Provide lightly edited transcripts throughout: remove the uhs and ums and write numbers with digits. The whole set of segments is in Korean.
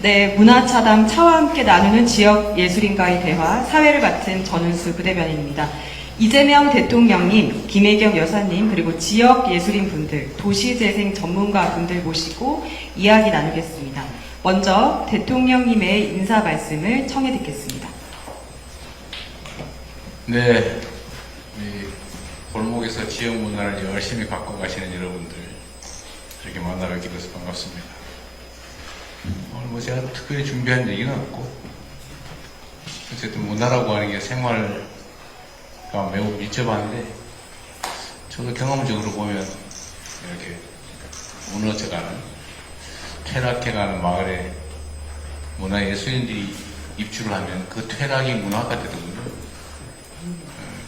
네, 문화차담 차와 함께 나누는 지역 예술인과의 대화, 사회를 맡은 전은수 부대변인입니다. 이재명 대통령님, 김혜경 여사님, 그리고 지역 예술인 분들, 도시재생 전문가 분들 모시고 이야기 나누겠습니다. 먼저 대통령님의 인사 말씀을 청해 듣겠습니다. 네, 우리 골목에서 지역 문화를 열심히 바꿔가시는 여러분들 이렇게 만나뵙게 돼서 반갑습니다. 오늘 뭐 제가 특별히 준비한 얘기는 없고, 어쨌든 문화라고 하는 게 생활과 매우 밀접한데, 저도 경험적으로 보면 이렇게 무너져가는, 퇴락해가는 마을에 문화예술인들이 입주를 하면 그 퇴락이 문화가 되더군요.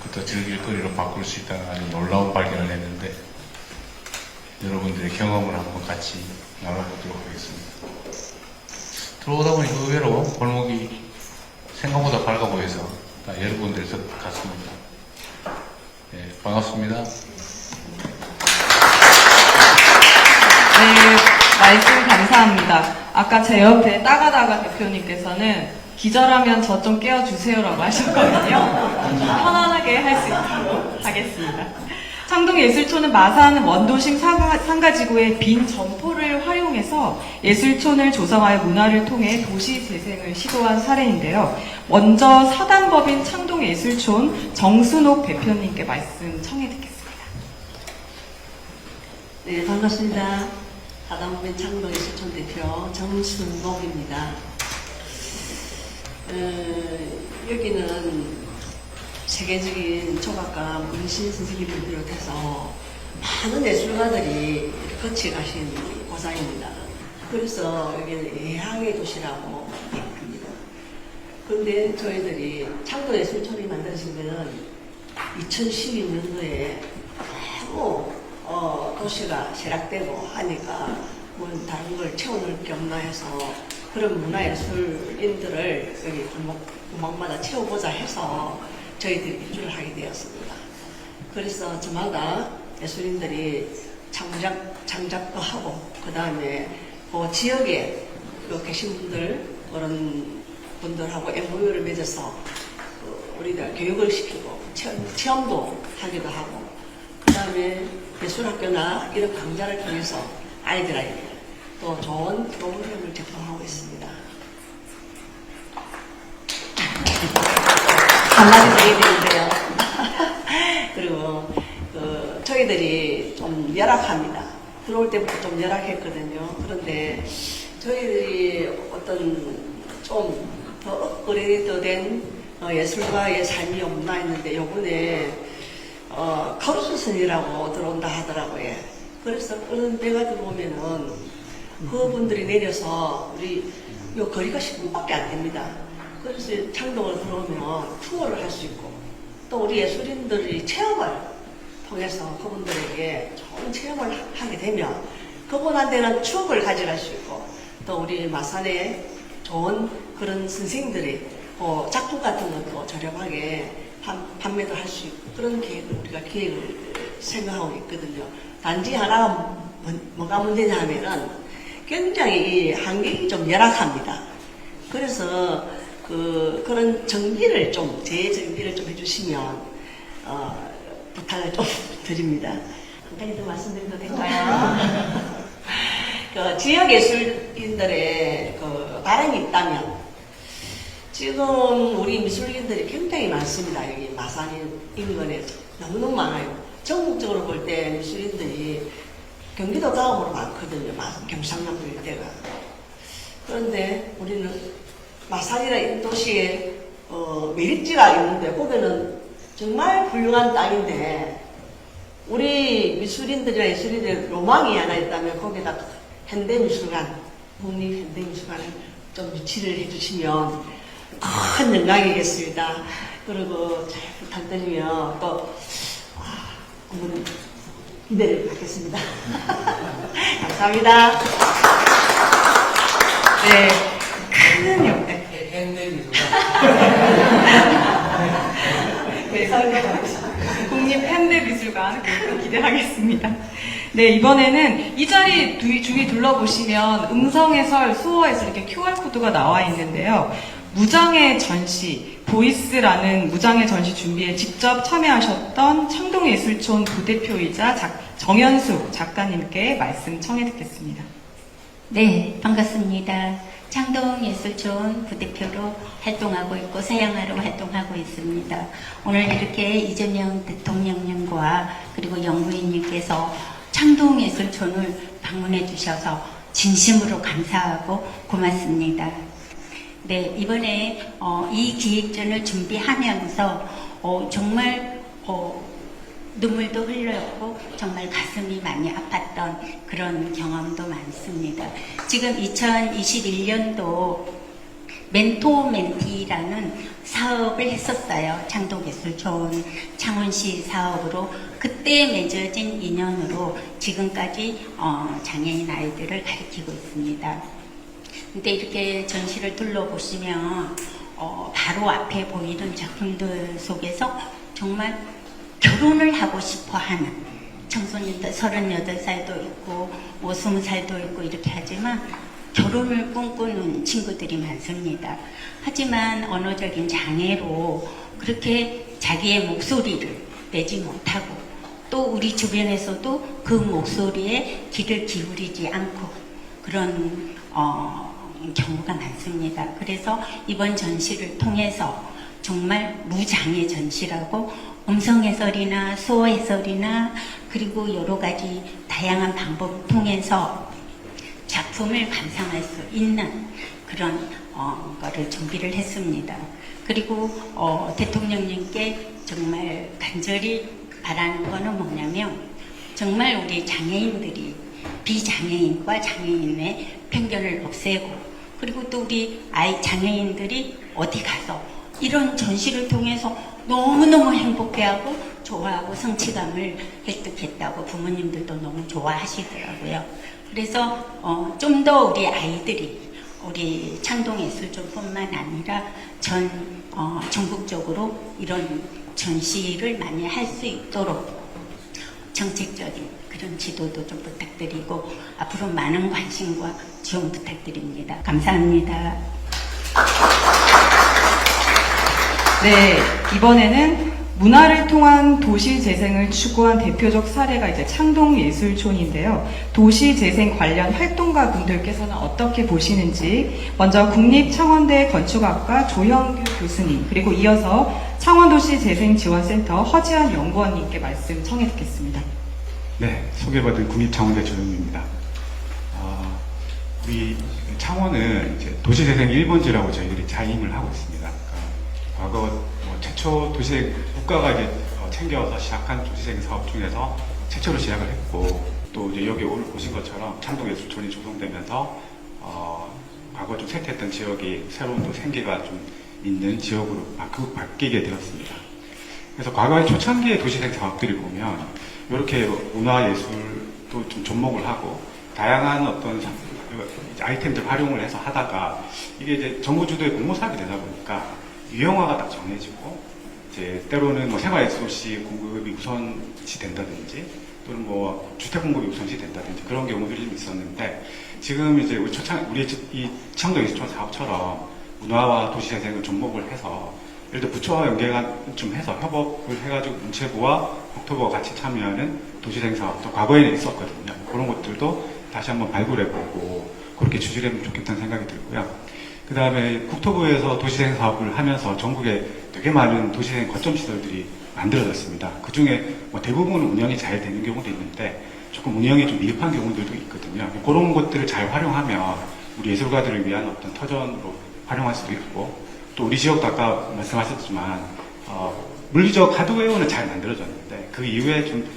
그것도 즐길거리로 바꿀 수 있다는 아주 놀라운 발견을 했는데, 여러분들의 경험을 한번 같이 나눠보도록 하겠습니다. 들어오다 보니까 의외로 골목이 생각보다 밝아 보여서 여러분들 같습니다. 네, 반갑습니다. 네, 말씀 감사합니다. 아까 제 옆에 따가다가 대표님께서는 기절하면 저 좀 깨워주세요라고 하셨거든요. 편안하게 할 수 있도록 하겠습니다. 창동예술촌은 마산 원도심 상가지구의 빈 점포를 활용해서 예술촌을 조성하여 문화를 통해 도시 재생을 시도한 사례인데요. 먼저 사단법인 창동예술촌 정순옥 대표님께 말씀 청해 듣겠습니다. 네, 반갑습니다. 사단법인 창동예술촌 대표 정순옥입니다. 여기는 세계적인 조각가 문신 선생님을 비롯해서 많은 예술가들이 거치 가신 고장입니다. 그래서 여기는 예향의 도시라고 합니다. 그런데 저희들이 창동예술촌이 만들어지면 2012년도에 너무 도시가 쇠락되고 하니까 뭐 다른 걸 채워넣을 게 없나 해서 그런 문화예술인들을 여기 구멍마다 채워보자 해서 저희들이 입주를 하게 되었습니다. 그래서 저마다 예술인들이 창작도 하고, 그 다음에 그 지역에 계신 분들, 그런 분들하고 MOU를 맺어서 우리가 교육을 시키고, 체험도 하기도 하고, 그 다음에 예술학교나 이런 강좌를 통해서 아이들에게 또 좋은 프로그램을 제공하고 있습니다. 한마디 드려야 되는데요. 그리고 저희들이 좀 열악합니다. 들어올 때부터 좀 열악했거든요. 그런데 저희들이 어떤 좀 더 업그레이드된 예술가의 삶이 없나 했는데 요번에 가로수선이라고 들어온다 하더라고요. 그래서 그런 데가 들어오면은 그분들이 내려서 우리 요 거리가 10분밖에 안 됩니다. 그래서 창동으로 들어오면 투어를 할 수 있고, 또 우리 예술인들이 체험을 통해서 그분들에게 좋은 체험을 하게 되면 그분한테는 추억을 가져갈 수 있고, 또 우리 마산에 좋은 그런 선생님들이 작품 같은 것도 저렴하게 판매도 할 수 있고, 그런 우리가 계획을 생각하고 있거든요. 단지 하나가 뭐가 문제냐 하면은 굉장히 이 환경이 좀 열악합니다. 그래서 그런 정비를 좀, 재정비를 좀 해주시면, 부탁을 좀 드립니다. 한 가지 더 말씀드려도 될까요? 그 지역 예술인들의 그 바람이 있다면, 지금 우리 미술인들이 굉장히 많습니다. 여기 마산 인근에 너무너무 많아요. 전국적으로 볼 때 미술인들이 경기도 다음으로 많거든요. 경상남도 일대가. 그런데 우리는 마산이라는 도시에 메리지가 있는데 거기는 정말 훌륭한 땅인데 우리 미술인들이나 예술인들의 로망이 하나 있다면 거기다 현대미술관, 국립현대미술관을 좀 유치를 해주시면 큰 영광이겠습니다. 그리고 잘 부탁드리며 또 한번 기대를 갖겠습니다. 감사합니다. 네, 큰 역대. 네, 국립현대미술관 기대하겠습니다. 네, 이번에는 이 자리 주위 둘러보시면 음성해설, 수어해설 이렇게 QR코드가 나와 있는데요. 무장의 전시, 보이스라는 무장의 전시 준비에 직접 참여하셨던 창동예술촌 부대표이자 정현숙 작가님께 말씀 청해 듣겠습니다. 네, 반갑습니다. 창동예술촌 부대표로 활동하고 있고 서양화로 활동하고 있습니다. 오늘 이렇게 이재명 대통령님과 그리고 연구인님께서 창동예술촌을 방문해 주셔서 진심으로 감사하고 고맙습니다. 네, 이번에 이 기획전을 준비하면서 정말 눈물도 흘렸고 정말 가슴이 많이 아팠던 그런 경험도 많습니다. 지금 2021년도 멘토 멘티라는 사업을 했었어요. 창동예술촌 창원시 사업으로 그때 맺어진 인연으로 지금까지 장애인 아이들을 가르치고 있습니다. 근데 이렇게 전시를 둘러보시면 바로 앞에 보이는 작품들 속에서 정말 결혼을 하고 싶어 하는 청소년들 38살도 있고 20살도 있고 이렇게 하지만 결혼을 꿈꾸는 친구들이 많습니다. 하지만 언어적인 장애로 그렇게 자기의 목소리를 내지 못하고 또 우리 주변에서도 그 목소리에 귀를 기울이지 않고 그런 경우가 많습니다. 그래서 이번 전시를 통해서 정말 무장애 전시라고 음성 해설이나 수어 해설이나 그리고 여러 가지 다양한 방법을 통해서 작품을 감상할 수 있는 그런 거를 준비를 했습니다. 그리고 대통령님께 정말 간절히 바라는 거는 뭐냐면 정말 우리 장애인들이 비장애인과 장애인의 편견을 없애고 그리고 또 우리 장애인들이 어디 가서 이런 전시를 통해서 너무너무 행복해하고 좋아하고 성취감을 획득했다고 부모님들도 너무 좋아하시더라고요. 그래서 좀 더 우리 아이들이 우리 창동예술촌뿐만 아니라 전국적으로 이런 전시를 많이 할 수 있도록 정책적인 그런 지도도 좀 부탁드리고 앞으로 많은 관심과 지원 부탁드립니다. 감사합니다. 네, 이번에는 문화를 통한 도시 재생을 추구한 대표적 사례가 이제 창동예술촌인데요. 도시 재생 관련 활동가 분들께서는 어떻게 보시는지 먼저 국립창원대 건축학과 조형규 교수님 그리고 이어서 창원도시재생지원센터 허지한 연구원님께 말씀 청해 듣겠습니다. 네, 소개받은 국립창원대 조영규입니다. 우리 창원은 이제 도시재생 1번지라고 저희들이 자임을 하고 있습니다. 과거 최초 도시재생 국가가 이제 챙겨서 시작한 도시재생 사업 중에서 최초로 시작을 했고 또 이제 여기 오늘 보신 것처럼 창동예술촌이 조성되면서 과거 좀 쇠퇴했던 지역이 새로운 또 생기가 좀 있는 지역으로 바뀌게 되었습니다. 그래서 과거의 초창기의 도시재생 사업들이 보면 이렇게 문화예술도 좀 접목을 하고 다양한 어떤 아이템들 활용을 해서 하다가 이게 이제 정부 주도의 공모사업이 되다 보니까 유형화가 딱 정해지고 이제 때로는 뭐 생활예술시 공급이 우선시 된다든지 또는 뭐 주택 공급이 우선시 된다든지 그런 경우들이 좀 있었는데 지금 이제 우리 이 창동예술촌 사업처럼 문화와 도시재생을 접목을 해서 예를 들어 부처와 연계가 좀 해서 협업을 해가지고 문체부와 국토부가 같이 참여하는 도시재생 사업도 과거에는 있었거든요. 그런 것들도 다시 한번 발굴해보고 그렇게 추진을 하면 좋겠다는 생각이 들고요. 그 다음에 국토부에서 도시재생 사업을 하면서 전국에 되게 많은 도시재생 거점 시설들이 만들어졌습니다. 그 중에 뭐 대부분은 운영이 잘 되는 경우도 있는데 조금 운영이 좀 미흡한 경우들도 있거든요. 그런 것들을 잘 활용하면 우리 예술가들을 위한 어떤 터전으로 활용할 수도 있고, 또 우리 지역도 아까 말씀하셨지만 물리적 하드웨어는 잘 만들어졌는데 그 이후에 좀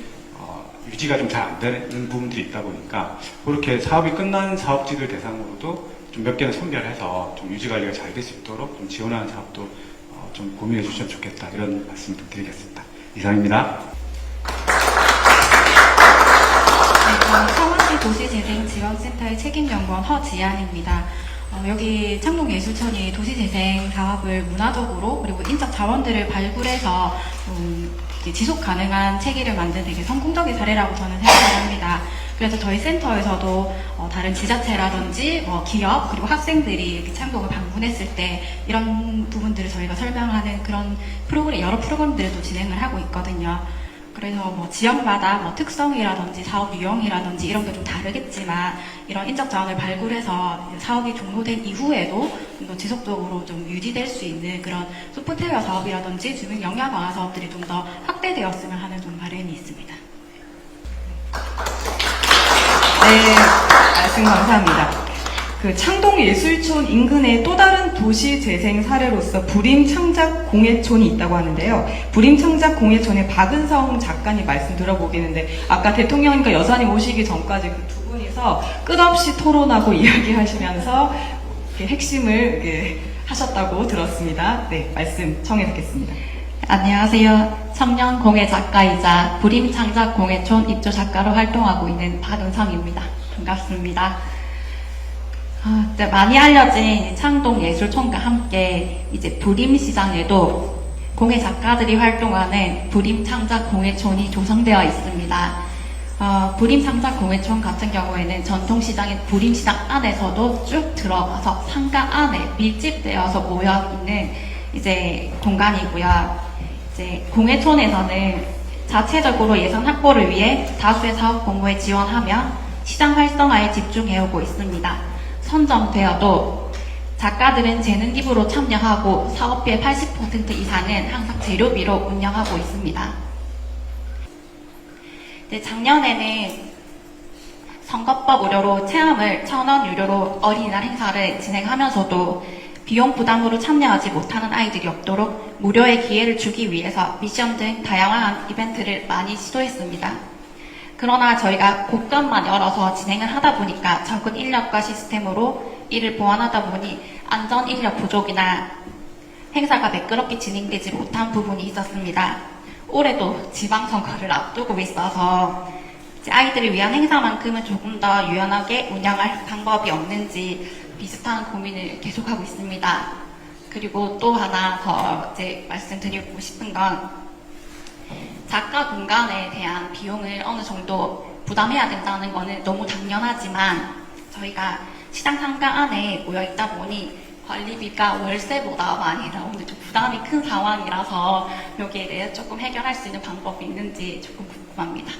유지가 좀 잘 안 되는 부분들이 있다 보니까 그렇게 사업이 끝난 사업지들 대상으로도 좀 몇 개는 선별해서 좀 유지 관리가 잘 될 수 있도록 좀 지원하는 사업도 좀 고민해 주시면 좋겠다, 이런 말씀 드리겠습니다. 이상입니다. 창원시 도시재생지원센터의 책임연구원 허지안입니다. 여기 창동예술촌이 도시재생 사업을 문화적으로 그리고 인적 자원들을 발굴해서 이제 지속 가능한 체계를 만든 되게 성공적인 사례라고 저는 생각을 합니다. 그래서 저희 센터에서도 다른 지자체라든지 기업 그리고 학생들이 이렇게 창동을 방문했을 때 이런 부분들을 저희가 설명하는 그런 프로그램, 여러 프로그램들을 또 진행을 하고 있거든요. 그래서 뭐 지역마다 특성이라든지 사업 유형이라든지 이런 게 좀 다르겠지만 이런 인적 자원을 발굴해서 사업이 종료된 이후에도 좀 더 지속적으로 좀 유지될 수 있는 그런 소프트웨어 사업이라든지 주민 역량 강화 사업들이 좀 더 확대되었으면 하는 좀 바람이 있습니다. 네, 말씀 감사합니다. 그 창동예술촌 인근에 또 다른 도시재생 사례로서 부림창작공예촌이 있다고 하는데요. 부림창작공예촌의 박은성 작가님 말씀 들어보겠는데, 아까 대통령님과 여사님 오시기 전까지 그 두 분이서 끝없이 토론하고 이야기하시면서 이렇게 핵심을 이렇게 하셨다고 들었습니다. 네, 말씀 청해 듣겠습니다. 안녕하세요. 청년 공예 작가이자 부림창작공예촌 입주 작가로 활동하고 있는 박은성입니다. 반갑습니다. 이제 많이 알려진 창동예술촌과 함께 이제 부림시장에도 공예 작가들이 활동하는 부림창작공예촌이 조성되어 있습니다. 부림창작공예촌 같은 경우에는 전통시장인 부림시장 안에서도 쭉 들어가서 상가 안에 밀집되어서 모여 있는 이제 공간이고요. 이제 공예촌에서는 자체적으로 예산 확보를 위해 다수의 사업 공모에 지원하며 시장 활성화에 집중해오고 있습니다. 선정되어도 작가들은 재능 기부로 참여하고 사업비의 80% 이상은 항상 재료비로 운영하고 있습니다. 작년에는 선거법 우려로 체험을 1,000원 유료로 어린이날 행사를 진행하면서도 비용 부담으로 참여하지 못하는 아이들이 없도록 무료의 기회를 주기 위해서 미션 등 다양한 이벤트를 많이 시도했습니다. 그러나 저희가 곳간만 열어서 진행을 하다 보니까 적은 인력과 시스템으로 이를 보완하다 보니 안전 인력 부족이나 행사가 매끄럽게 진행되지 못한 부분이 있었습니다. 올해도 지방선거를 앞두고 있어서 아이들을 위한 행사만큼은 조금 더 유연하게 운영할 방법이 없는지 비슷한 고민을 계속하고 있습니다. 그리고 또 하나 더 말씀드리고 싶은 건 작가 공간에 대한 비용을 어느 정도 부담해야 된다는 거는 너무 당연하지만 저희가 시장 상가 안에 모여 있다 보니 관리비가 월세보다 많이 나오는 좀 부담이 큰 상황이라서 여기에 대해 조금 해결할 수 있는 방법이 있는지 조금 궁금합니다.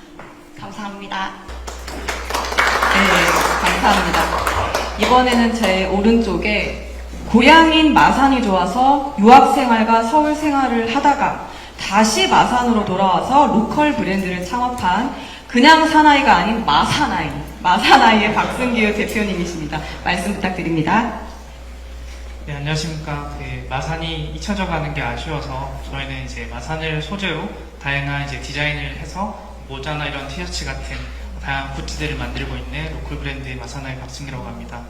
감사합니다. 네, 감사합니다. 이번에는 제 오른쪽에 고향인 마산이 좋아서 유학생활과 서울 생활을 하다가 다시 마산으로 돌아와서 로컬 브랜드를 창업한 그냥 사나이가 아닌 마사나이의 박승규 대표님이십니다. 말씀 부탁드립니다. 네, 안녕하십니까. 마산이 잊혀져 가는 게 아쉬워서 저희는 이제 마산을 소재로 다양한 디자인을 해서 모자나 이런 티셔츠 같은 다양한 굿즈들을 만들고 있는 로컬 브랜드의 마사나이 박승규라고 합니다.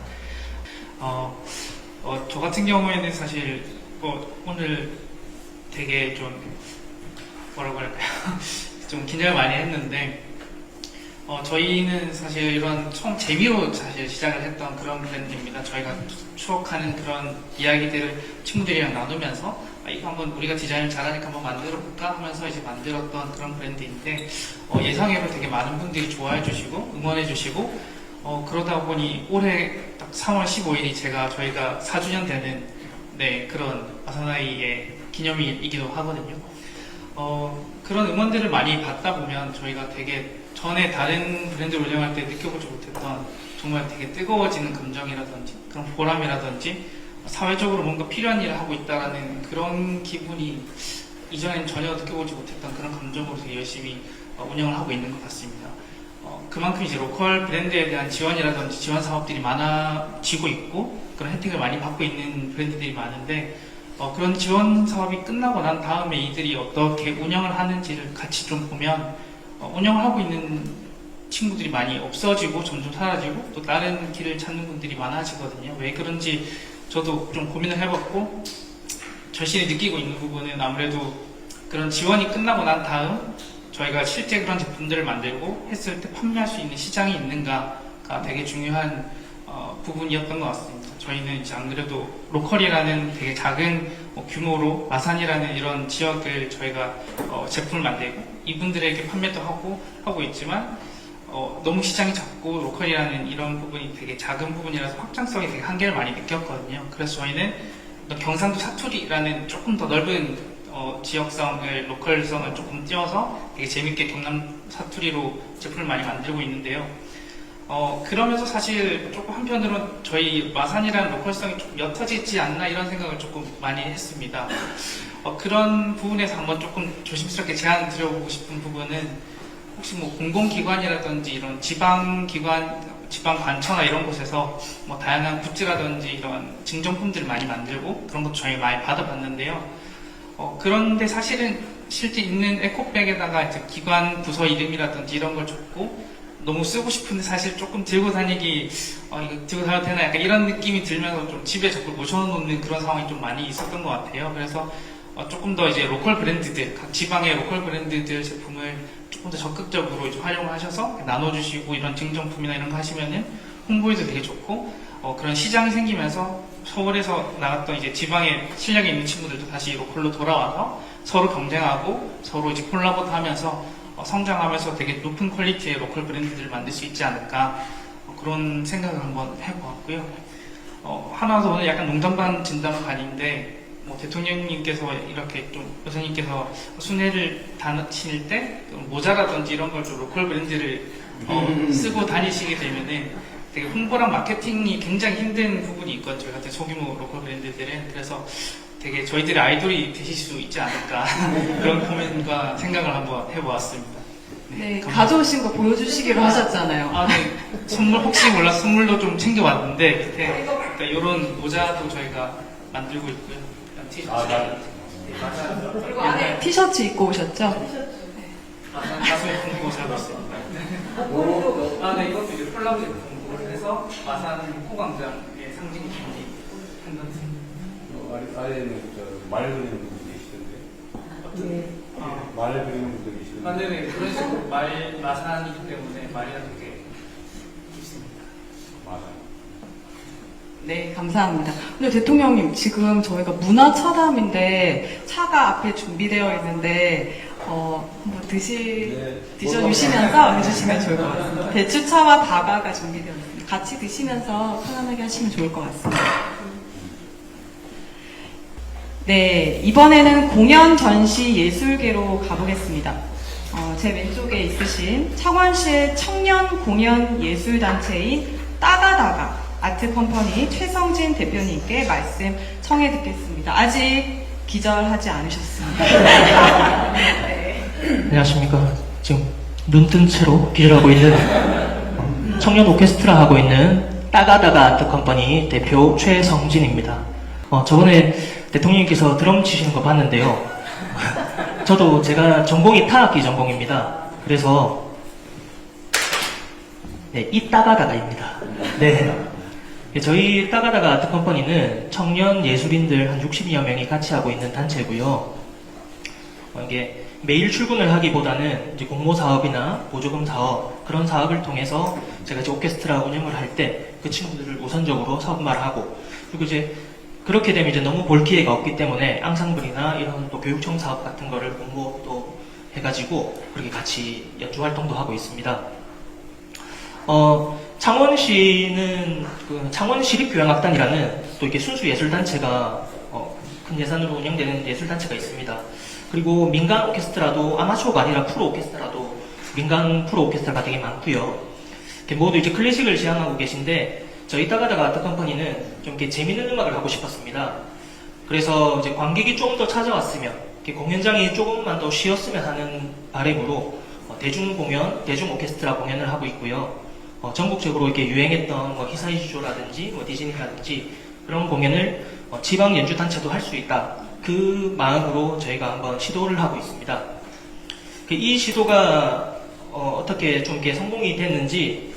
저 같은 경우에는 사실 오늘 되게 좀 뭐라고 할까요? 좀 긴장을 많이 했는데 저희는 사실 이런 재미로 사실 시작을 했던 그런 브랜드입니다. 저희가 추억하는 그런 이야기들을 친구들이랑 나누면서 이거 한번 우리가 디자인을 잘하니까 한번 만들어볼까 하면서 이제 만들었던 그런 브랜드인데 예상외로 되게 많은 분들이 좋아해 주시고 응원해 주시고 그러다 보니 올해 딱 3월 15일이 저희가 4주년 되는 네, 그런 아사나이의 기념일이기도 하거든요. 그런 음원들을 많이 받다 보면 저희가 되게 전에 다른 브랜드를 운영할 때 느껴보지 못했던 정말 되게 뜨거워지는 감정이라든지 그런 보람이라든지 사회적으로 뭔가 필요한 일을 하고 있다라는 그런 기분이 이전엔 전혀 느껴보지 못했던 그런 감정으로 되게 열심히 운영을 하고 있는 것 같습니다. 그만큼 이제 로컬 브랜드에 대한 지원이라든지 지원 사업들이 많아지고 있고 그런 혜택을 많이 받고 있는 브랜드들이 많은데 그런 지원 사업이 끝나고 난 다음에 이들이 어떻게 운영을 하는지를 같이 좀 보면 운영을 하고 있는 친구들이 많이 없어지고 점점 사라지고 또 다른 길을 찾는 분들이 많아지거든요. 왜 그런지 저도 좀 고민을 해봤고 절실히 느끼고 있는 부분은 아무래도 그런 지원이 끝나고 난 다음 저희가 실제 그런 제품들을 만들고 했을 때 판매할 수 있는 시장이 있는가가 되게 중요한 부분이었던 것 같습니다. 저희는 이제 안 그래도 로컬이라는 되게 작은 규모로 마산이라는 이런 지역을 저희가 제품을 만들고 이분들에게 판매도 하고 있지만 너무 시장이 작고 로컬이라는 이런 부분이 되게 작은 부분이라서 확장성에 되게 한계를 많이 느꼈거든요. 그래서 저희는 경상도 사투리라는 조금 더 넓은 지역성을, 로컬성을 조금 띄워서 되게 재밌게 경남 사투리로 제품을 많이 만들고 있는데요. 그러면서 사실 조금 한편으로는 저희 마산이라는 로컬성이 좀 옅어지지 않나 이런 생각을 조금 많이 했습니다. 그런 부분에서 한번 조금 조심스럽게 제안 드려보고 싶은 부분은 혹시 뭐 공공기관이라든지 이런 지방기관, 지방관청이나 이런 곳에서 뭐 다양한 굿즈라든지 이런 증정품들을 많이 만들고 그런 것도 저희 많이 받아봤는데요. 그런데 사실은 실제 있는 에코백에다가 이제 기관 부서 이름이라든지 이런 걸 적고 너무 쓰고 싶은데 사실 조금 들고 다니기 이거 들고 다녀도 되나 약간 이런 느낌이 들면서 좀 집에 자꾸 모셔놓는 그런 상황이 좀 많이 있었던 것 같아요. 그래서 조금 더 이제 로컬 브랜드들, 각 지방의 로컬 브랜드들 제품을 조금 더 적극적으로 이제 활용을 하셔서 나눠주시고 이런 증정품이나 이런 거 하시면은 홍보에도 되게 좋고 그런 시장이 생기면서 서울에서 나갔던 이제 지방에 실력이 있는 친구들도 다시 로컬로 돌아와서 서로 경쟁하고 서로 이제 콜라보도 하면서 성장하면서 되게 높은 퀄리티의 로컬 브랜드들을 만들 수 있지 않을까 그런 생각을 한번 해보았고요. 하나 더 오늘 약간 농담 반 진담 반인데 대통령님께서 이렇게 좀 여사님께서 순회를 다니실 때 모자라든지 이런 걸 좀 로컬 브랜드를 쓰고 다니시게 되면은 되게 홍보랑 마케팅이 굉장히 힘든 부분이 있거든요. 저희 같은 소규모 로컬 브랜드들은. 그래서 되게 저희들의 아이돌이 되실 수 있지 않을까 그런 고민과 생각을 한번 해보았습니다. 네, 감사합니다. 가져오신 거 보여주시기로 하셨잖아요. 네. 선물 혹시 몰라서 선물도 좀 챙겨왔는데 밑에 그러니까 이런 모자도 저희가 만들고 있고요. 티셔츠. 그리고 안에 티셔츠 입고 오셨죠? 마산 공고 사고 있습니다. 네, 이것도 이제 콜라보 제품을 해서 마산 호광장의 상징이 한 건데. 아래는 말 그리는 분들이 계시던데. 말 그리는 분들이 계시던데. 네네. 그런 식으로 마산이기 때문에 말이라 되게 좋습니다. 맞아요. 네, 감사합니다. 근데 대통령님, 지금 저희가 문화 차담인데 차가 앞에 준비되어 있는데 한번 드셔주시면서 해주시면 좋을 것 같습니다. 대추차와 다가가 준비되어 있습니다. 같이 드시면서 편안하게 하시면 좋을 것 같습니다. 네, 이번에는 공연 전시 예술계로 가보겠습니다. 제 왼쪽에 있으신 창원시의 청년 공연 예술단체인 따가다가 아트컴퍼니 최성진 대표님께 말씀 청해 듣겠습니다. 아직 기절하지 않으셨습니다. 네. 안녕하십니까. 지금 눈뜬 채로 기절하고 있는 청년 오케스트라 하고 있는 따가다가 아트컴퍼니 대표 최성진입니다. 저번에 대통령님께서 드럼 치시는 거 봤는데요. 저도 제가 전공이 타악기 전공입니다. 그래서 네, 이 따가다가입니다. 네. 저희 따가다가 아트컴퍼니는 청년 예술인들 한 60여 명이 같이 하고 있는 단체고요. 이게 매일 출근을 하기보다는 이제 공모 사업이나 보조금 사업 그런 사업을 통해서 제가 이제 오케스트라 운영을 할 때 그 친구들을 우선적으로 사업화를 하고 그리고 이제 그렇게 되면 이제 너무 볼 기회가 없기 때문에 앙상블이나 이런 또 교육청 사업 같은 거를 공모도 해가지고 그렇게 같이 연주 활동도 하고 있습니다. 창원시는 그 창원시립교향악단이라는 또 이렇게 순수 예술단체가 큰 예산으로 운영되는 예술단체가 있습니다. 그리고 민간 오케스트라도 아마추어가 아니라 프로 오케스트라도 민간 프로 오케스트라가 되게 많고요. 모두 이제 클래식을 지향하고 계신데 저희 따가다가 아트 컴퍼니는 좀 이렇게 재밌는 음악을 하고 싶었습니다. 그래서 이제 관객이 좀 더 찾아왔으면 이렇게 공연장이 조금만 더 쉬었으면 하는 바람으로 대중 공연, 대중 오케스트라 공연을 하고 있고요. 전국적으로 이렇게 유행했던 히사이주조라든지 디즈니라든지 그런 공연을 지방 연주 단체도 할 수 있다. 그 마음으로 저희가 한번 시도를 하고 있습니다. 이 시도가 어떻게 좀 이렇게 성공이 됐는지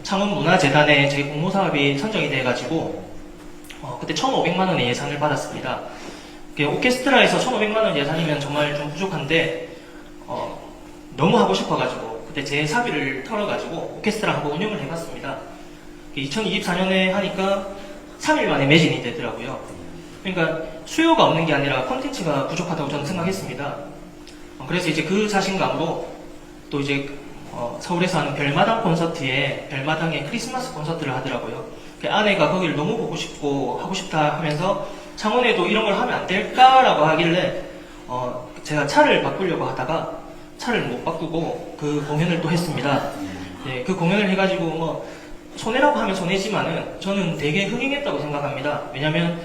창원문화재단에 저희 공모 사업이 선정이 돼가지고 그때 1,500만 원의 예산을 받았습니다. 오케스트라에서 1,500만 원 예산이면 정말 좀 부족한데 너무 하고 싶어가지고 그때 제 사비를 털어가지고 오케스트라 한번 운영을 해봤습니다. 2024년에 하니까 3일 만에 매진이 되더라고요. 그러니까 수요가 없는 게 아니라 콘텐츠가 부족하다고 저는 생각했습니다. 그래서 이제 그 자신감으로 또 이제 서울에서 하는 별마당 콘서트에 별마당의 크리스마스 콘서트를 하더라고요. 아내가 거기를 너무 보고 싶고 하고 싶다 하면서 창원에도 이런 걸 하면 안 될까라고 하길래 제가 차를 바꾸려고 하다가 차를 못 바꾸고 그 공연을 또 했습니다. 네, 그 공연을 해가지고 뭐 손해라고 하면 손해지만은 저는 되게 흥행했다고 생각합니다. 왜냐면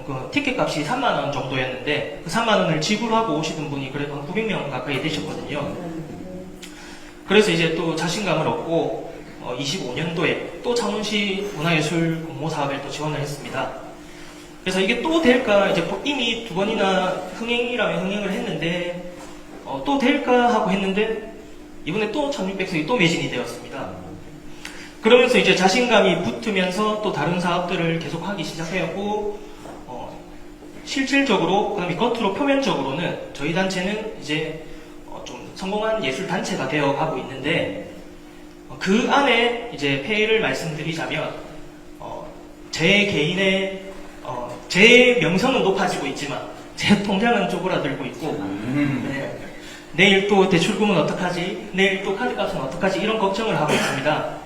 그 티켓 값이 3만 원 정도였는데 그 3만 원을 지불하고 오시는 분이 그래도 한 900명 가까이 되셨거든요. 그래서 이제 또 자신감을 얻고 25년도에 또 창원시 문화예술 공모 사업에 또 지원을 했습니다. 그래서 이게 또 될까 이제 이미 2번이나 흥행이라면 흥행을 했는데 또 될까 하고 했는데 이번에 또 1600석이 또 매진이 되었습니다. 그러면서 이제 자신감이 붙으면서 또 다른 사업들을 계속 하기 시작하였고 실질적으로 그다음에 겉으로 표면적으로는 저희 단체는 이제 좀 성공한 예술 단체가 되어 가고 있는데 그 안에 이제 폐해를 말씀드리자면 제 개인의 제 명성은 높아지고 있지만 제 통장은 쪼그라들고 있고 네. 내일 또 대출금은 어떡하지? 내일 또 카드값은 어떡하지? 이런 걱정을 하고 있습니다.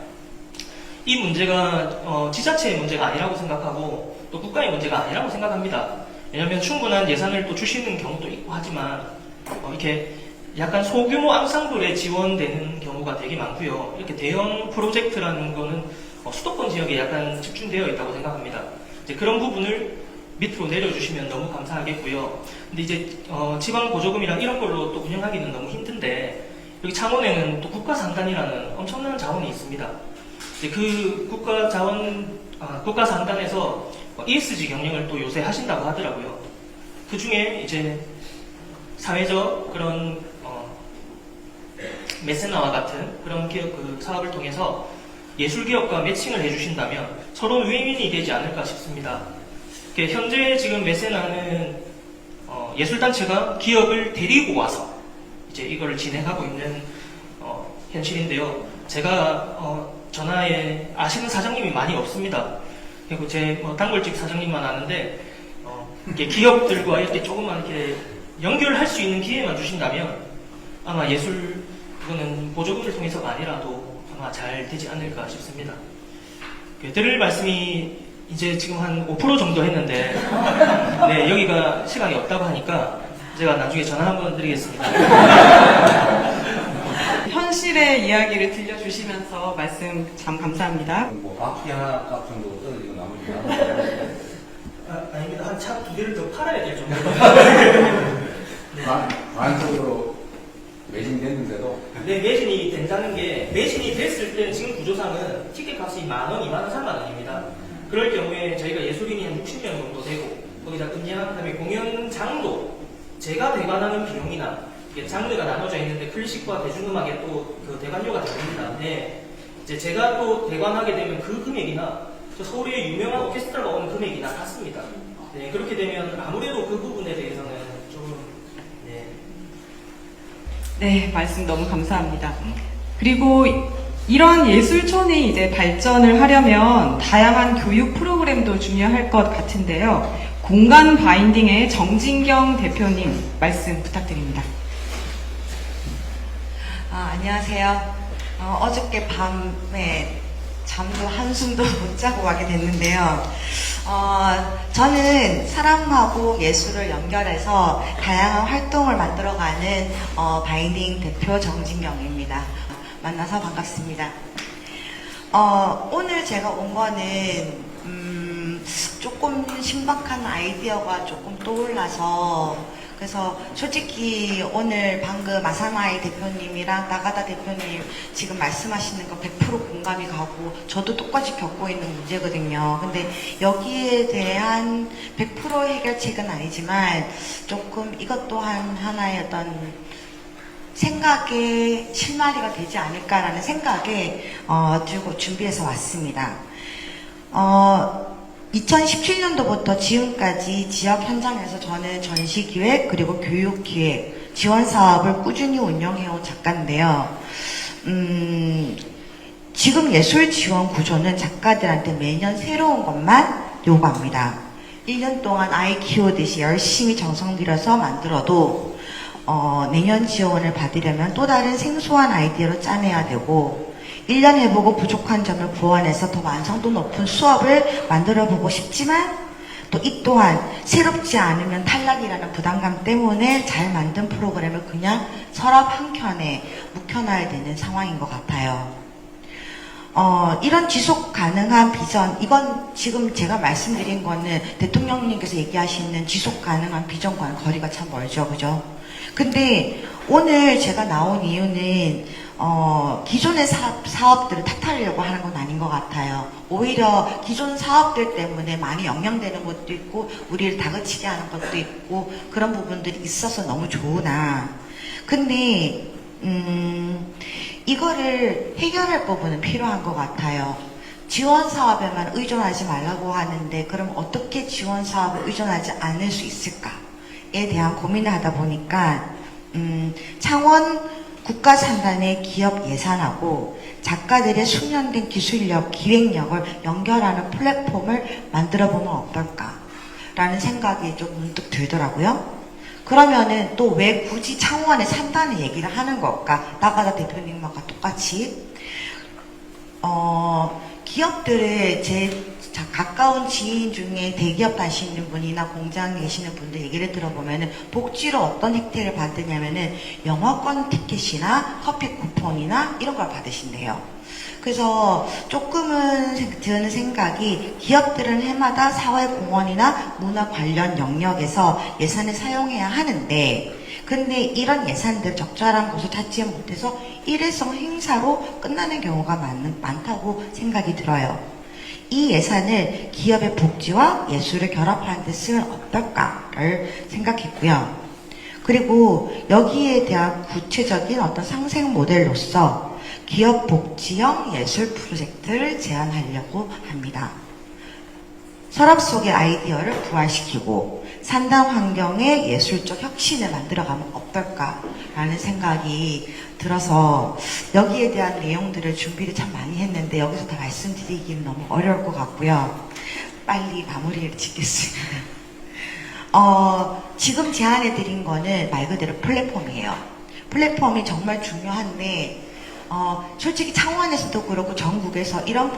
이 문제가 지자체의 문제가 아니라고 생각하고 또 국가의 문제가 아니라고 생각합니다. 왜냐하면 충분한 예산을 또 주시는 경우도 있고 하지만 이렇게 약간 소규모 앙상블에 지원되는 경우가 되게 많고요. 이렇게 대형 프로젝트라는 거는 수도권 지역에 약간 집중되어 있다고 생각합니다. 이제 그런 부분을 밑으로 내려주시면 너무 감사하겠고요. 근데 이제 지방 보조금이랑 이런 걸로 또 운영하기는 너무 힘든데 여기 창원에는 또 국가산단이라는 엄청난 자원이 있습니다. 이제 그 국가산단에서 ESG 경영을 또 요새 하신다고 하더라고요. 그 중에 이제 사회적 그런 메세나와 같은 그런 기업 그 사업을 통해서 예술 기업과 매칭을 해주신다면 서로 윈윈이 되지 않을까 싶습니다. 현재 지금 메세나는 예술단체가 기업을 데리고 와서 이제 이걸 진행하고 있는 현실인데요. 제가 전화에 아시는 사장님이 많이 없습니다. 그리고 제 단골집 사장님만 아는데 이렇게 기업들과 이렇게 조금만 이렇게 연결할 수 있는 기회만 주신다면 아마 예술 그거는 보조금을 통해서만이라도 아마 잘 되지 않을까 싶습니다. 드릴 말씀이 이제 지금 한 5% 정도 했는데 네, 여기가 시간이 없다고 하니까 제가 나중에 전화 한번 드리겠습니다. 현실의 이야기를 들려주시면서 말씀 참 감사합니다. 뭐 바퀴 하나 값 정도 떨어지고 나머지는 아닙니다. 한 차 2개를 더 팔아야 될 정도. 네. 반쪽으로 매진됐는데도 네, 매진이 된다는 게 매진이 됐을 때는 지금 구조상은 티켓 값이 10,000원, 20,000원, 30,000원입니다. 그럴 경우에 저희가 예술인이 한 60명 정도 되고 거기다 음량, 그다음에 공연장도 제가 대관하는 비용이나 이게 장르가 나눠져 있는데 클래식과 대중음악에 또 그 대관료가 됩니다. 네, 이제 제가 또 대관하게 되면 그 금액이나 저 서울의 유명한 오케스트라가 오는 금액이나 같습니다. 네, 그렇게 되면 아무래도 그 부분에 대해서는 좀 네, 말씀 너무 감사합니다. 그리고 이런 예술촌이 이제 발전을 하려면 다양한 교육 프로그램도 중요할 것 같은데요. 공간 바인딩의 정진경 대표님 말씀 부탁드립니다. 안녕하세요. 어저께 밤에 잠도 한숨도 못 자고 가게 됐는데요. 저는 사람하고 예술을 연결해서 다양한 활동을 만들어가는 바이닝 대표 정진경입니다. 만나서 반갑습니다. 오늘 제가 온 거는 조금 신박한 아이디어가 조금 떠올라서, 그래서 솔직히 오늘 방금 마사나이 대표님이랑 나가다 대표님 지금 말씀하시는 거 100% 공감이 가고 저도 똑같이 겪고 있는 문제거든요. 근데 여기에 대한 100% 해결책은 아니지만 조금 이것 또한 하나의 어떤 생각의 실마리가 되지 않을까라는 생각에 들고 준비해서 왔습니다. 2017년도부터 지금까지 지역 현장에서 저는 전시기획 그리고 교육기획 지원 사업을 꾸준히 운영해온 작가인데요. 지금 예술 지원 구조는 작가들한테 매년 새로운 것만 요구합니다. 1년 동안 아이 키우듯이 열심히 정성 들여서 만들어도 내년 지원을 받으려면 또 다른 생소한 아이디어로 짜내야 되고, 1년 해보고 부족한 점을 보완해서 더 완성도 높은 수업을 만들어보고 싶지만 또 이 또한 새롭지 않으면 탈락이라는 부담감 때문에 잘 만든 프로그램을 그냥 서랍 한켠에 묵혀놔야 되는 상황인 것 같아요. 이런 지속 가능한 비전, 이건 지금 제가 말씀드린 거는 대통령님께서 얘기하시는 지속 가능한 비전과는 거리가 참 멀죠, 그죠? 근데 오늘 제가 나온 이유는 기존의 사업들을 탓하려고 하는 건 아닌 것 같아요. 오히려 기존 사업들 때문에 많이 영향되는 것도 있고 우리를 다그치게 하는 것도 있고 그런 부분들이 있어서 너무 좋으나, 근데 이거를 해결할 부분은 필요한 것 같아요. 지원 사업에만 의존하지 말라고 하는데 그럼 어떻게 지원 사업에 의존하지 않을 수 있을까에 대한 고민을 하다 보니까 창원 국가산단의 기업 예산하고 작가들의 숙련된 기술력, 기획력을 연결하는 플랫폼을 만들어보면 어떨까라는 생각이 좀 문득 들더라고요. 그러면은 또 왜 굳이 창원의 산단의 얘기를 하는 걸까? 나가다 대표님과 똑같이 기업들을 제 가까운 지인 중에 대기업 다니시는 분이나 공장에 계시는 분들 얘기를 들어보면은 복지로 어떤 혜택을 받으냐면은 영화권 티켓이나 커피 쿠폰이나 이런 걸 받으신대요. 그래서 조금은 드는 생각이, 기업들은 해마다 사회공헌이나 문화 관련 영역에서 예산을 사용해야 하는데, 근데 이런 예산들 적절한 곳을 찾지 못해서 일회성 행사로 끝나는 경우가 많다고 생각이 들어요. 이 예산을 기업의 복지와 예술을 결합하는 데 쓰면 어떨까를 생각했고요. 그리고 여기에 대한 구체적인 어떤 상생 모델로서 기업 복지형 예술 프로젝트를 제안하려고 합니다. 서랍 속의 아이디어를 부활시키고 산단 환경의 예술적 혁신을 만들어가면 어떨까라는 생각이 들어서 여기에 대한 내용들을 준비를 참 많이 했는데 여기서 다 말씀드리기는 너무 어려울 것 같고요. 빨리 마무리를 짓겠습니다. 지금 제안해드린 거는 말 그대로 플랫폼이에요. 플랫폼이 정말 중요한데 솔직히 창원에서도 그렇고 전국에서 이런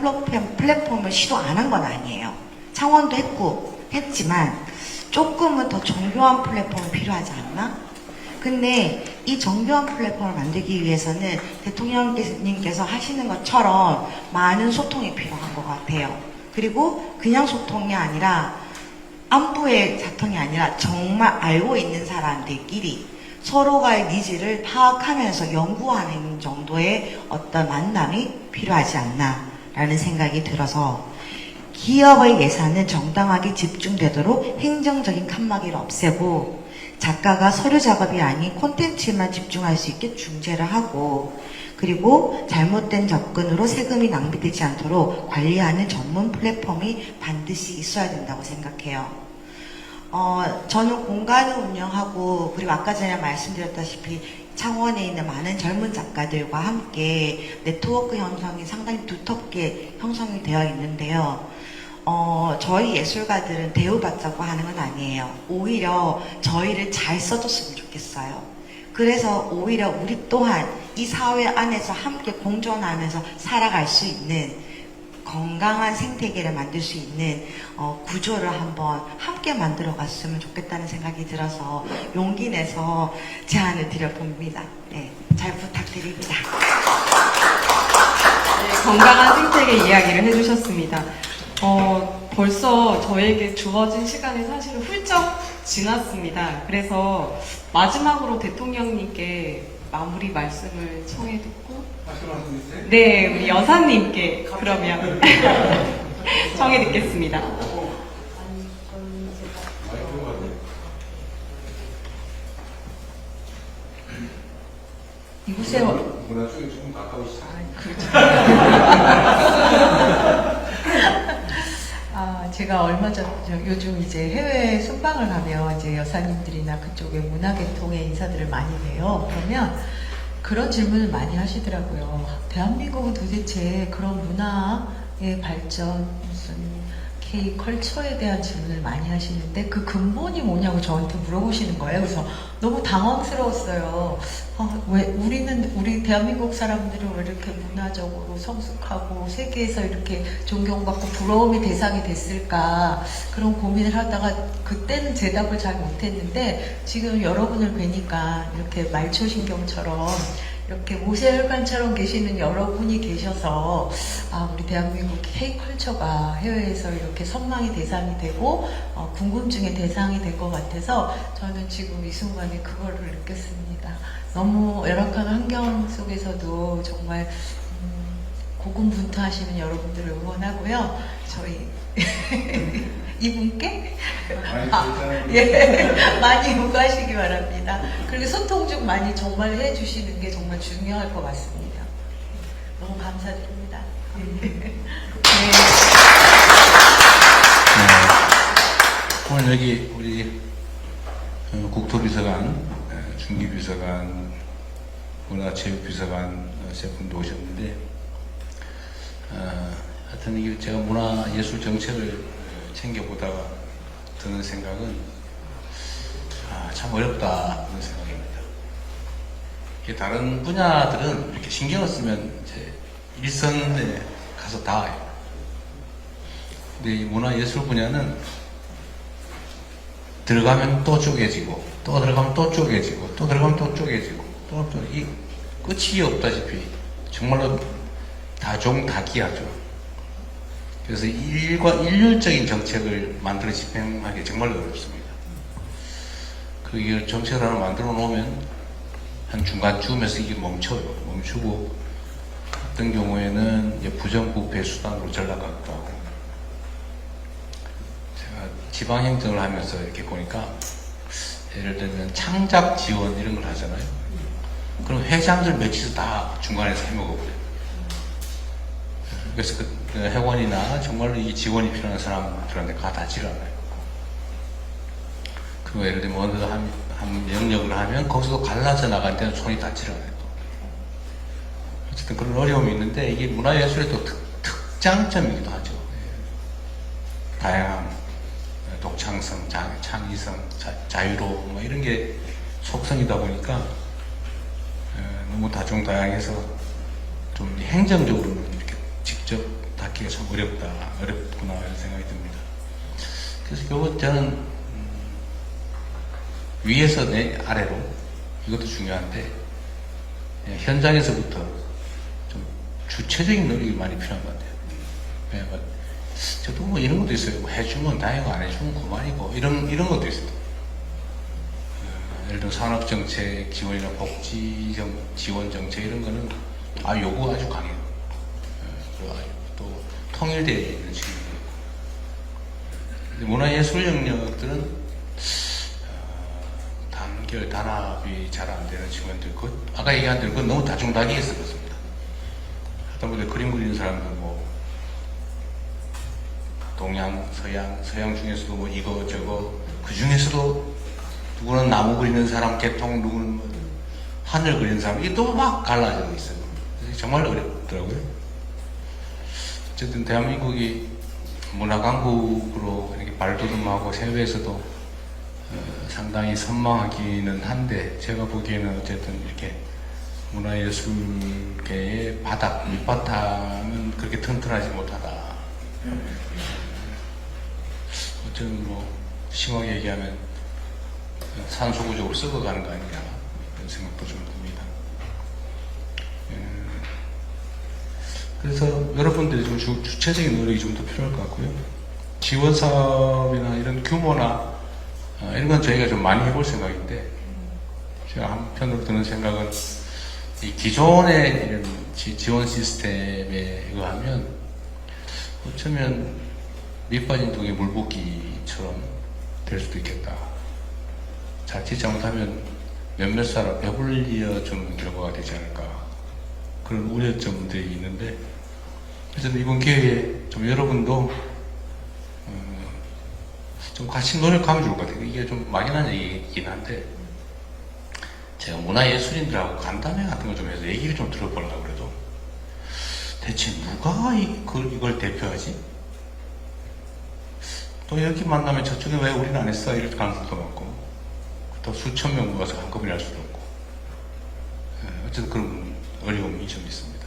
플랫폼을 시도 안 한 건 아니에요. 창원도 했지만 조금은 더 정교한 플랫폼이 필요하지 않나? 근데 이 정교한 플랫폼을 만들기 위해서는 대통령님께서 하시는 것처럼 많은 소통이 필요한 것 같아요. 그리고 그냥 소통이 아니라 안부의 소통이 아니라 정말 알고 있는 사람들끼리 서로가의 니즈를 파악하면서 연구하는 정도의 어떤 만남이 필요하지 않나라는 생각이 들어서, 기업의 예산은 정당하게 집중되도록 행정적인 칸막이를 없애고 작가가 서류 작업이 아닌 콘텐츠에만 집중할 수 있게 중재를 하고, 그리고 잘못된 접근으로 세금이 낭비되지 않도록 관리하는 전문 플랫폼이 반드시 있어야 된다고 생각해요. 저는 공간을 운영하고, 그리고 아까 전에 말씀드렸다시피 창원에 있는 많은 젊은 작가들과 함께 네트워크 형성이 상당히 두텁게 형성이 되어 있는데요. 저희 예술가들은 대우받자고 하는 건 아니에요. 오히려 저희를 잘 써줬으면 좋겠어요. 그래서 오히려 우리 또한 이 사회 안에서 함께 공존하면서 살아갈 수 있는 건강한 생태계를 만들 수 있는 구조를 한번 함께 만들어 갔으면 좋겠다는 생각이 들어서 용기 내서 제안을 드려봅니다. 네, 잘 부탁드립니다. 네, 건강한 생태계 이야기를 해주셨습니다. 벌써 저에게 주어진 시간이 사실은 훌쩍 지났습니다. 그래서 마지막으로 대통령님께 마무리 말씀을 청해 듣고, 네, 우리 여사님께 그러면 청해 듣겠습니다. 이곳에 문화 쪽이 조금 가까우시죠? 제가 얼마 전, 요즘 이제 해외 순방을 가면 이제 여사님들이나 그쪽의 문화계통의 인사들을 많이 봬요. 그러면 그런 질문을 많이 하시더라고요. 대한민국은 도대체 그런 문화의 발전, 무슨 K-컬처에 대한 질문을 많이 하시는데 그 근본이 뭐냐고 저한테 물어보시는 거예요. 그래서 너무 당황스러웠어요. 왜 우리 대한민국 사람들은 왜 이렇게 문화적으로 성숙하고 세계에서 이렇게 존경받고 부러움의 대상이 됐을까, 그런 고민을 하다가 그때는 대답을 잘 못했는데 지금 여러분을 뵈니까 이렇게 말초신경처럼 이렇게 모세혈관처럼 계시는 여러분이 계셔서 우리 대한민국 K-컬처가 해외에서 이렇게 선망의 대상이 되고 궁금증의 대상이 된 것 같아서 저는 지금 이 순간에 그거를 느꼈습니다. 너무 열악한 환경 속에서도 정말 고군분투하시는 여러분들을 응원하고요. 저희 이분께 많이 요구하시기 바랍니다. 그리고 소통 좀 많이 정말 해주시는 게 정말 중요할 것 같습니다. 너무 감사드립니다. 오늘 여기 우리 국토비서관, 중기비서관, 문화체육비서관 세 분도 오셨는데, 하여튼 이게 제가 문화예술 정책을 챙겨보다가 드는 생각은 참 어렵다 그런 생각입니다. 이게 다른 분야들은 이렇게 신경을 쓰면 이제 일선에 가서 닿아요. 근데 이 문화예술 분야는 들어가면 또 쪼개지고, 또 들어가면 또 쪼개지고, 또 들어가면 또 쪼개지고, 또 이 끝이 없다시피 정말로 다종다기하죠. 그래서 일률적인 정책을 만들어 집행하기 정말 어렵습니다. 그 정책을 하나 만들어 놓으면 한 중간쯤에서 이게 멈추고 어떤 경우에는 이제 부정부패 수단으로 전락하기도 하고. 제가 지방행정을 하면서 이렇게 보니까 예를 들면 창작 지원 이런 걸 하잖아요. 그럼 회장들 며칠 다 중간에서 해먹어버려요. 그래서 그 회원이나 정말로 이 지원이 필요한 사람들한테 다 지랄해요. 그리고 예를 들면 어느 한 영역을 하면 거기서도 갈라져 나갈 때는 손이 다 지랄해요. 어쨌든 그런 어려움이 있는데 이게 문화예술의 또 특장점이기도 하죠. 다양함, 독창성, 창의성, 자유로움 뭐 이런 게 속성이다 보니까 너무 다종다양해서 좀 행정적으로는 이렇게 직접 닿기가 참 어렵구나 이런 생각이 듭니다. 그래서 결국 저는 위에서 아래로 이것도 중요한데 현장에서부터 좀 주체적인 노력이 많이 필요한 것 같아요. 왜냐면 저도 뭐 이런 것도 있어요. 뭐 해주면 다행이고 안 해주면 그만이고 이런 것도 있어요. 예를 들어 산업정책 지원이나 복지지원 정책 이런 거는 요구가 아주 강해요. 또 통일되어 있는 식이고요. 문화예술 영역들은 단합이 잘 안 되는 측면도 있고, 아까 얘기한 대로 그건 너무 다중다기해서 그렇습니다. 하다못해 그림 그리는 사람도 뭐 동양, 서양 중에서도 뭐 이거 저거, 그 중에서도 누구는 나무 그리는 사람, 개통, 누구는 뭐 하늘 그리는 사람, 이게 또 막 갈라져 있어요. 정말 어렵더라고요. 어쨌든 대한민국이 문화강국으로 이렇게 발돋움하고 해외에서도 상당히 선망하기는 한데, 제가 보기에는 어쨌든 이렇게 문화예술계의 밑바탕은 그렇게 튼튼하지 못하다. 어쩌면 뭐 심하게 얘기하면 산소구적으로 썩어가는 거 아니냐 이런 생각도 좀 듭니다. 그래서 여러분들이 좀 주체적인 노력이 좀 더 필요할 것 같고요. 지원 사업이나 이런 규모나 이런 건 저희가 좀 많이 해볼 생각인데, 제가 한편으로 드는 생각은 이 기존의 이런 지원 시스템에 의하면 어쩌면 밑 빠진 독에 물 붓기처럼 될 수도 있겠다. 자칫 잘못하면 몇몇 사람 배불리어 주는 결과가 되지 않을까, 그런 우려점들이 있는데, 그래서 이번 기회에 좀 여러분도 좀 같이 노력하면 좋을 것 같아요. 이게 좀 막연한 얘기이긴 한데, 제가 문화예술인들하고 간담회 같은 거 좀 해서 얘기를 좀 들어보려고 그래도, 대체 누가 이걸 대표하지? 또 여기 만나면 저쪽에 왜 우리는 안 했어? 이럴 가능성도 많고, 또 수천 명 모아서 한꺼번에 할 수도 없고, 어쨌든 그런 어려움이 좀 있습니다.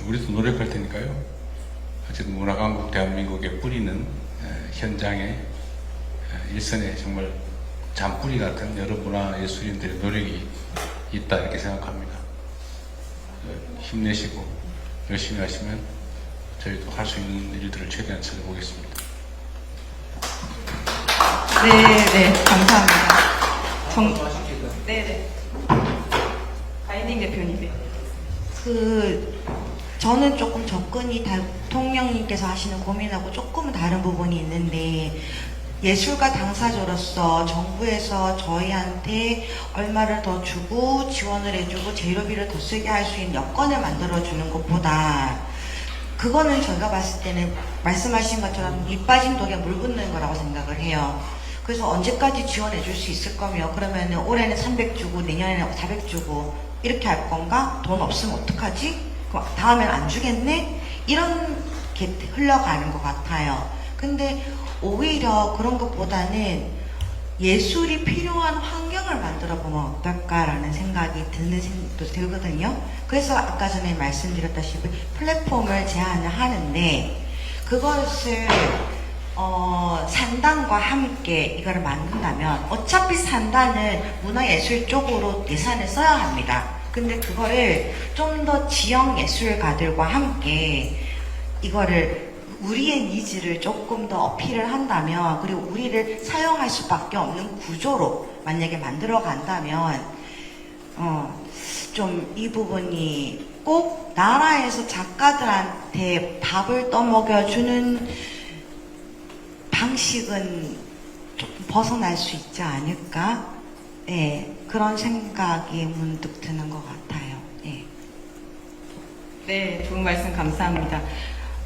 우리도 노력할 테니까요. 어쨌든 문화강국 대한민국의 뿌리는 현장에 일선에 정말 잔뿌리 같은 여러 문화예술인들의 노력이 있다, 이렇게 생각합니다. 힘내시고 열심히 하시면 저희도 할 수 있는 일들을 최대한 찾아보겠습니다. 네, 감사합니다. 네네. 가이딩 대표님. 저는 조금 접근이 대통령님께서 하시는 고민하고 조금은 다른 부분이 있는데, 예술가 당사자로서 정부에서 저희한테 얼마를 더 주고 지원을 해주고 재료비를 더 쓰게 할 수 있는 여건을 만들어주는 것보다, 그거는 저희가 봤을 때는 말씀하신 것처럼 밑 빠진 독에 물 붓는 거라고 생각을 해요. 그래서 언제까지 지원해 줄 수 있을 거며, 그러면은 올해는 300 주고 내년에는 400 주고 이렇게 할 건가? 돈 없으면 어떡하지? 그럼 다음엔 안 주겠네? 이렇게 흘러가는 것 같아요. 근데 오히려 그런 것보다는 예술이 필요한 환경을 만들어 보면 어떨까라는 생각이 들거든요. 그래서 아까 전에 말씀드렸다시피 플랫폼을 제안을 하는데, 그것을 산단과 함께 이거를 만든다면, 어차피 산단은 문화예술 쪽으로 예산을 써야 합니다. 근데 그거를 좀 더 지역 예술가들과 함께 이거를 우리의 니즈를 조금 더 어필을 한다면, 그리고 우리를 사용할 수밖에 없는 구조로 만약에 만들어 간다면, 좀 이 부분이 꼭 나라에서 작가들한테 밥을 떠먹여주는 방식은 조금 벗어날 수 있지 않을까? 네, 그런 생각이 문득 드는 것 같아요. 네, 좋은 말씀 감사합니다.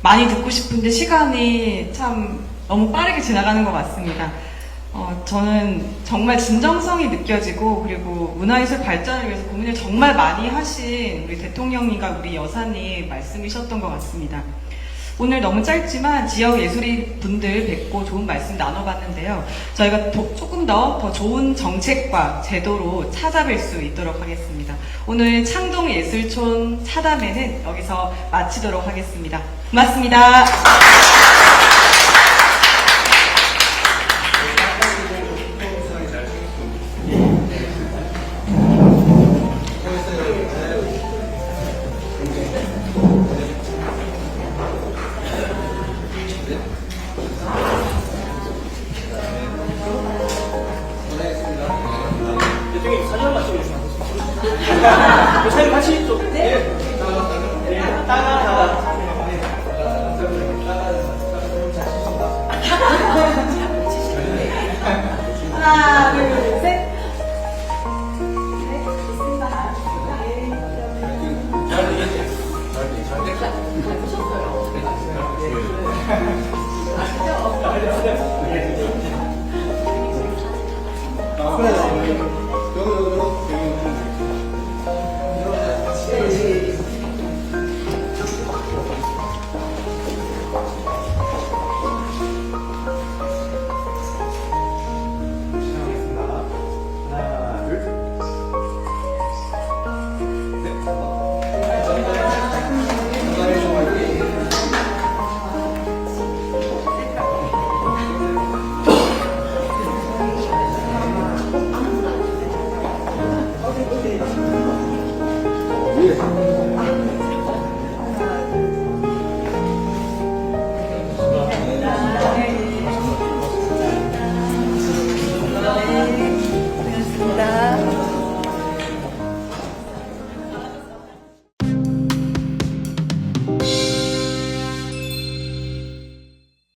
많이 듣고 싶은데 시간이 참 너무 빠르게 지나가는 것 같습니다. 저는 정말 진정성이 느껴지고, 그리고 문화예술 발전을 위해서 고민을 정말 많이 하신 우리 대통령님과 우리 여사님 말씀이셨던 것 같습니다. 오늘 너무 짧지만 지역 예술인 분들 뵙고 좋은 말씀 나눠봤는데요. 저희가 조금 더 좋은 정책과 제도로 찾아뵐 수 있도록 하겠습니다. 오늘 창동예술촌 차담회는 여기서 마치도록 하겠습니다. 고맙습니다. 사진 같이 좀. 네. 하나, 둘, 셋. 모르겠어요.